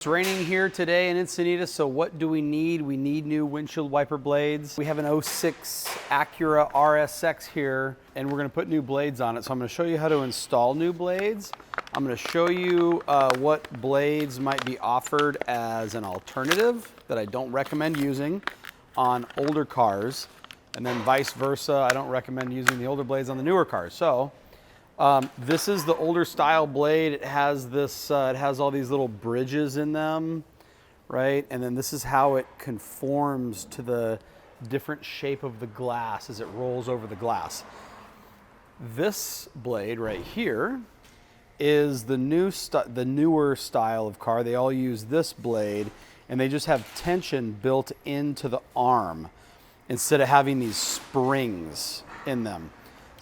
It's raining here today in Encinitas, so what do we need? We need new windshield wiper blades. We have an 06 Acura RSX here, and we're gonna put new blades on it. So I'm gonna show you how to install new blades. I'm gonna show you what blades might be offered as an alternative that I don't recommend using on older cars, and then vice versa. I don't recommend using the older blades on the newer cars. So this is the older style blade. It has this, it has all these little bridges in them, right? And then this is how it conforms to the different shape of the glass as it rolls over the glass. This blade right here is the newer style of car. They all use this blade, and they just have tension built into the arm instead of having these springs in them.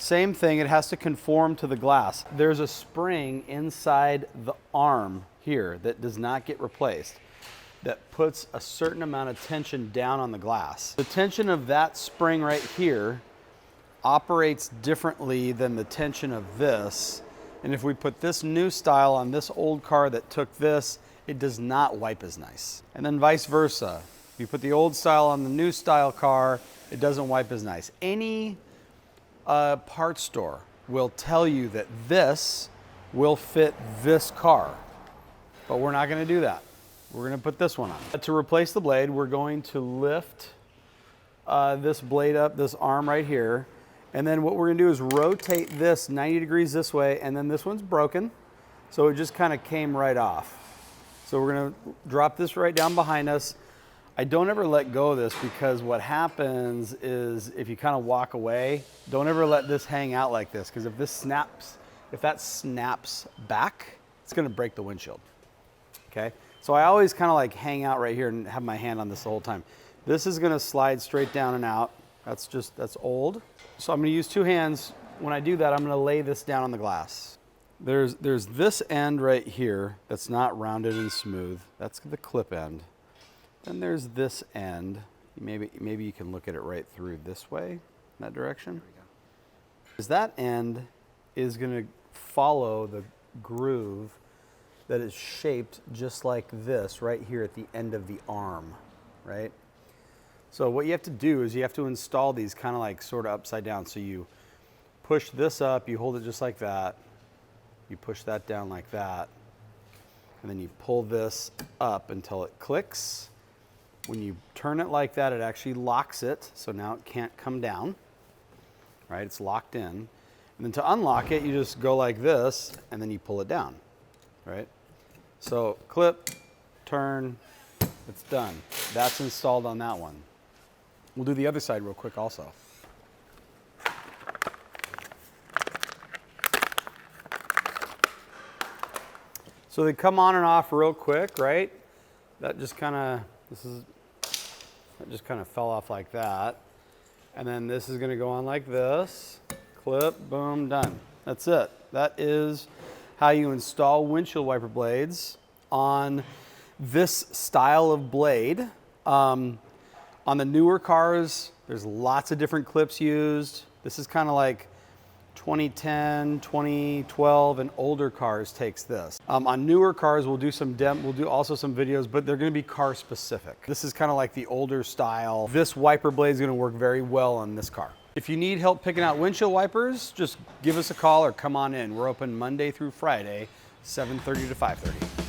Same thing, it has to conform to the glass. There's a spring inside the arm here that does not get replaced that puts a certain amount of tension down on the glass. The tension of that spring right here operates differently than the tension of this. And if we put this new style on this old car that took this, it does not wipe as nice. And then vice versa. If you put the old style on the new style car, it doesn't wipe as nice. Any parts store will tell you that this will fit this car, but we're not going to do that. We're going to put this one on. To replace the blade, we're going to lift this blade up, this arm right here, and then what we're going to do is rotate this 90 degrees this way, and then this one's broken, so it just kind of came right off. So we're going to drop this right down behind us. I don't ever let go of this because what happens is if you kind of walk away, don't ever let this hang out like this, because if that snaps back, it's going to break the windshield. Okay? So I always kind of like hang out right here and have my hand on this the whole time. This is going to slide straight down and out. That's old. So I'm going to use two hands. When I do that, I'm going to lay this down on the glass. There's this end right here that's not rounded and smooth. That's the clip end. Then there's this end. Maybe you can look at it right through this way, in that direction. That end is going to follow the groove that is shaped just like this right here at the end of the arm, right? So what you have to do is you have to install these kind of like sort of upside down. So you push this up, you hold it just like that, you push that down like that, and then you pull this up until it clicks. When you turn it like that, it actually locks it, so now it can't come down, right? It's locked in. And then to unlock it, you just go like this, and then you pull it down, right? So clip, turn, it's done. That's installed on that one. We'll do the other side real quick also. So they come on and off real quick, right? That just kind of, it just kind of fell off like that. And then this is going to go on like this. Clip, boom, done. That's it. That is how you install windshield wiper blades on this style of blade. On the newer cars, there's lots of different clips used. This is kind of like 2010, 2012, and older cars takes this. On newer cars, we'll do also some videos, but they're going to be car specific. This is kind of like the older style. This wiper blade is going to work very well on this car. If you need help picking out windshield wipers, just give us a call or come on in. We're open Monday through Friday, 7:30 to 5:30.